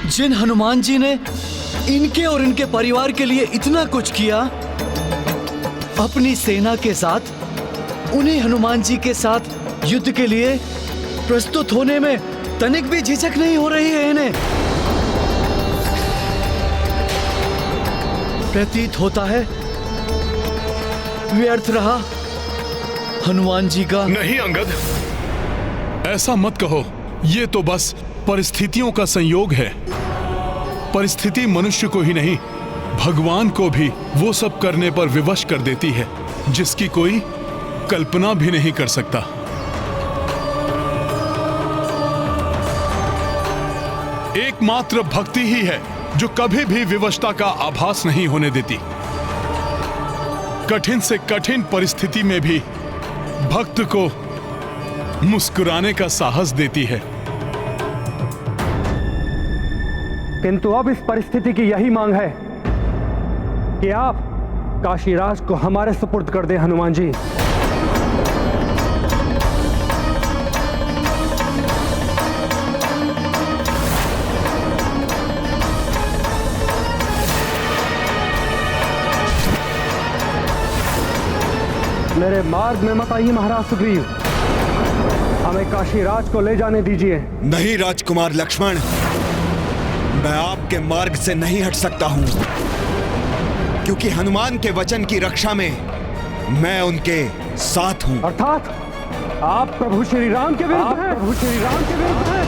जिन हनुमान जी ने इनके और इनके परिवार के लिए इतना कुछ किया, अपनी सेना के साथ उन्हीं हनुमान जी के साथ युद्ध के लिए प्रस्तुत होने में तनिक भी झिझक नहीं हो रही है इन्हें। प्रतीत होता है व्यर्थ रहा हनुमान जी का। नहीं अंगद, ऐसा मत कहो। ये तो बस परिस्थितियों का संयोग है। परिस्थिति मनुष्य को ही नहीं, भगवान को भी वो सब करने पर विवश कर देती है जिसकी कोई कल्पना भी नहीं कर सकता। एकमात्र भक्ति ही है जो कभी भी विवशता का आभास नहीं होने देती। कठिन से कठिन परिस्थिति में भी भक्त को मुस्कुराने का साहस देती है। किंतु अब इस परिस्थिति की यही मांग है कि आप काशीराज को हमारे सुपुर्द कर दें हनुमान जी। मेरे मार्ग में मत आइए महाराज सुग्रीव, हमें काशीराज को ले जाने दीजिए। नहीं राजकुमार लक्ष्मण, मैं आपके मार्ग से नहीं हट सकता हूं, क्योंकि हनुमान के वचन की रक्षा में मैं उनके साथ हूं। अर्थात आप प्रभु श्री राम के विरुद्ध हैं। प्रभु श्री राम के विरुद्ध हैं।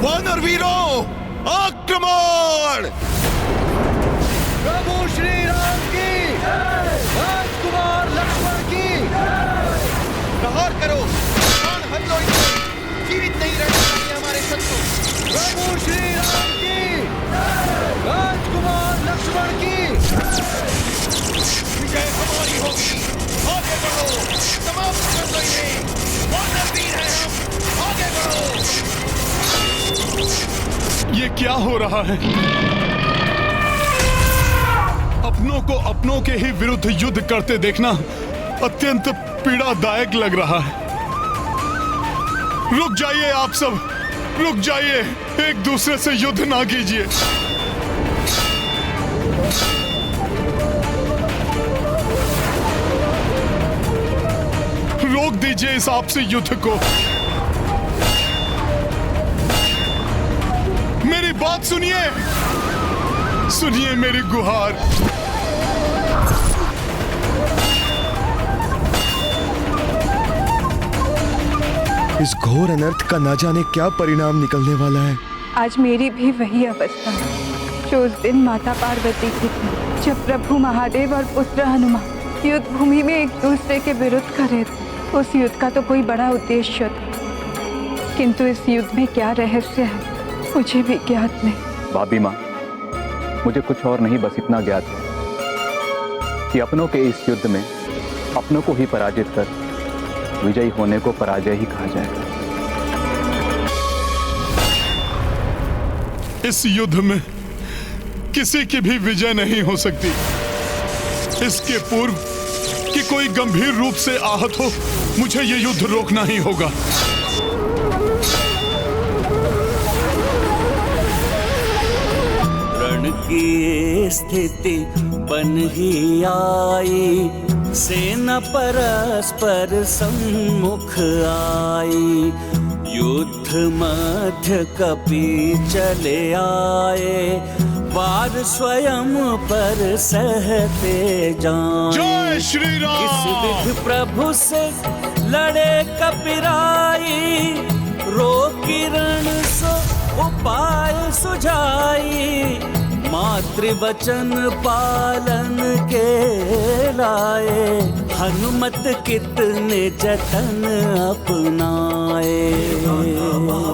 वानर वीरों, आक्रमण! प्रभु श्री राम की, राजकुमार लक्ष्मण की। प्रहार करो, प्राण हर लो इनको, जीवित नहीं रहने चाहिए हमारे शत्रु। प्रभु श्री राम की, राजकुमार लक्ष्मण की। विजय हमारी होगी। आगे बढ़ो, समाप्त कर दो इन्हें। वानर वीर हैं हम, आगे बढ़ो। ये क्या हो रहा है? अपनों को अपनों के ही विरुद्ध युद्ध करते देखना अत्यंत पीड़ादायक लग रहा है। रुक जाइए आप सब, रुक जाइए, एक दूसरे से युद्ध ना कीजिए। रोक दीजिए इस आपसी युद्ध को। मेरी बात सुनिए, सुनिए मेरी गुहार। इस घोर अनर्थ का ना जाने क्या परिणाम निकलने वाला है। आज मेरी भी वही अवस्था है जो उस दिन माता पार्वती की थी, जब प्रभु महादेव और पुत्र हनुमान युद्ध भूमि में एक दूसरे के विरुद्ध कर रहे थे। उस युद्ध का तो कोई बड़ा उद्देश्य था, किंतु इस युद्ध में क्या रहस्य है मुझे भी ज्ञात नहीं। भाभी माँ, मुझे कुछ और नहीं, बस इतना ज्ञात है कि अपनों के इस युद्ध में अपनों को ही पराजित कर विजयी होने को पराजय ही कहा जाएगा। इस युद्ध में किसी की भी विजय नहीं हो सकती। इसके पूर्व कि कोई गंभीर रूप से आहत हो, मुझे ये युद्ध रोकना ही होगा। रण की स्थिति बन ही आई, सेना परस्पर सम्मुख आई। युद्ध मध्य कपि चले आए, वार स्वयं पर सहते जाएं। जय श्री राम। इस विध प्रभु से लड़े कपिराई, रोकी रण सो उपाय सुझाई। मातृवचन पालन के लाए, हनुमत कितने जतन अपनाए।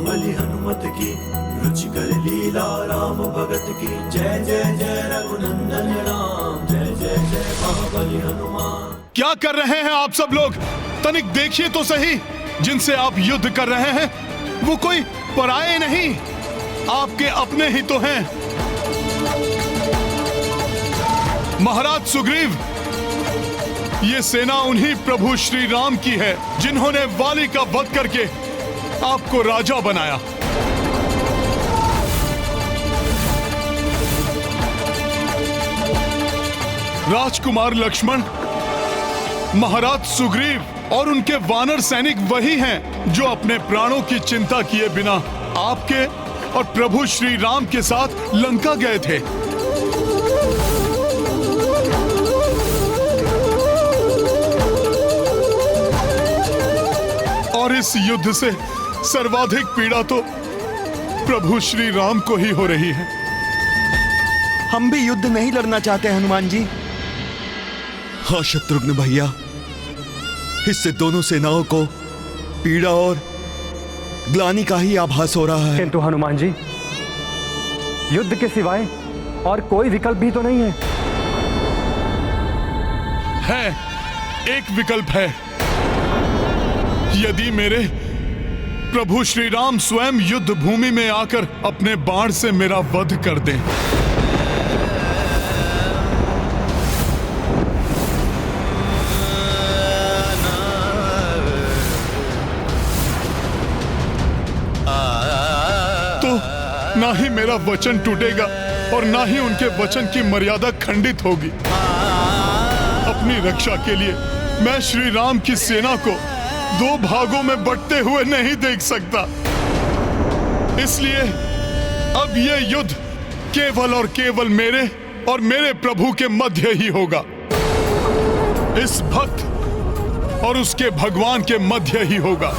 बलि हनुमत की रुचि कर लीला, राम भगत की जय जय जय रघुनंदन राम, जय जय जय महाबली हनुमान। क्या कर रहे हैं आप सब लोग? तनिक देखिए तो सही, जिनसे आप युद्ध कर रहे हैं वो कोई पराये नहीं, आपके अपने ही तो हैं। महाराज सुग्रीव, ये सेना उन्हीं प्रभु श्री राम की है जिन्होंने वाली का वध करके आपको राजा बनाया। राजकुमार लक्ष्मण, महाराज सुग्रीव और उनके वानर सैनिक वही हैं जो अपने प्राणों की चिंता किए बिना आपके और प्रभु श्री राम के साथ लंका गए थे। और इस युद्ध से सर्वाधिक पीड़ा तो प्रभु श्री राम को ही हो रही है। हम भी युद्ध नहीं लड़ना चाहते हनुमान जी। हाँ शत्रुघ्न भैया, इससे दोनों सेनाओं को पीड़ा और ग्लानि का ही आभास हो रहा है। किंतु हनुमान जी, युद्ध के सिवाय और कोई विकल्प भी तो नहीं है। एक विकल्प है। यदि मेरे प्रभु श्री राम स्वयं युद्ध भूमि में आकर अपने बाण से मेरा वध कर दें। तो ना ही मेरा वचन टूटेगा और ना ही उनके वचन की मर्यादा खंडित होगी। अपनी रक्षा के लिए मैं श्री राम की सेना को दो भागों में बंटते हुए नहीं देख सकता। इसलिए अब यह युद्ध केवल और केवल मेरे और मेरे प्रभु के मध्य ही होगा। इस भक्त और उसके भगवान के मध्य ही होगा।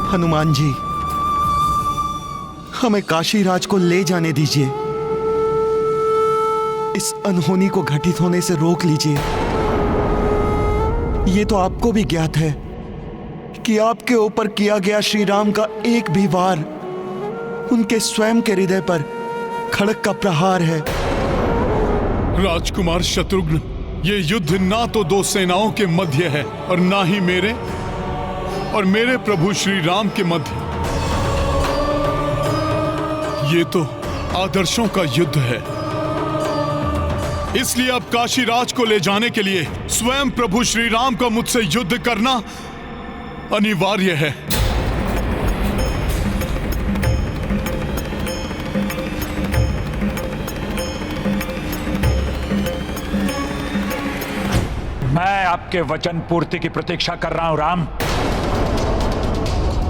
हनुमान जी, हमें काशीराज को ले जाने दीजिए। इस अनहोनी को घटित होने से रोक लीजिए। ये तो आपको भी ज्ञात है कि आपके ऊपर किया गया श्री राम का एक भी वार उनके स्वयं के हृदय पर खड़क का प्रहार है। राजकुमार शत्रुघ्न, ये युद्ध ना तो दो सेनाओं के मध्य है और ना ही मेरे और मेरे प्रभु श्री राम के मध्य। ये तो आदर्शों का युद्ध है। इसलिए अब काशीराज को ले जाने के लिए स्वयं प्रभु श्री राम का मुझसे युद्ध करना अनिवार्य है। मैं आपके वचन पूर्ति की प्रतीक्षा कर रहा हूं राम।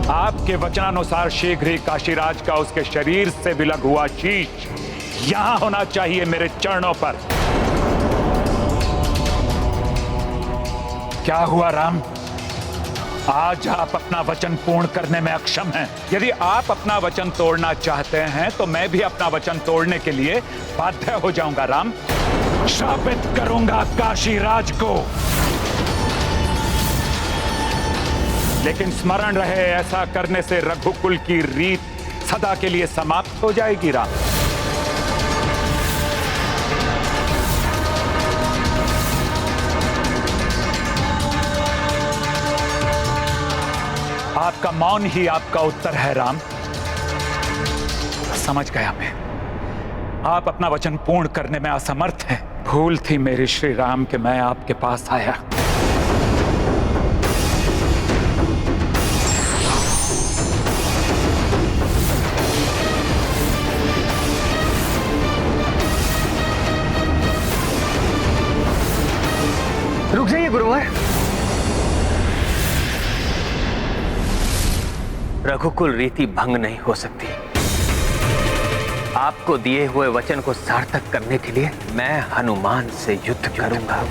आपके वचनानुसार शीघ्र ही काशीराज का उसके शरीर से विलग हुआ शीश यहां होना चाहिए, मेरे चरणों पर। क्या हुआ राम? आज आप अपना वचन पूर्ण करने में अक्षम हैं। यदि आप अपना वचन तोड़ना चाहते हैं तो मैं भी अपना वचन तोड़ने के लिए बाध्य हो जाऊंगा राम। शापित करूंगा काशीराज को। लेकिन स्मरण रहे, ऐसा करने से रघुकुल की रीत सदा के लिए समाप्त हो जाएगी राम। आपका मौन ही आपका उत्तर है राम। समझ गया मैं, आप अपना वचन पूर्ण करने में असमर्थ हैं। भूल थी मेरे श्री राम कि मैं आपके पास आया। रुक जाइए गुरुवर। रघुकुल रीति भंग नहीं हो सकती। आपको दिए हुए वचन को सार्थक करने के लिए मैं हनुमान से युद्ध करूंगा।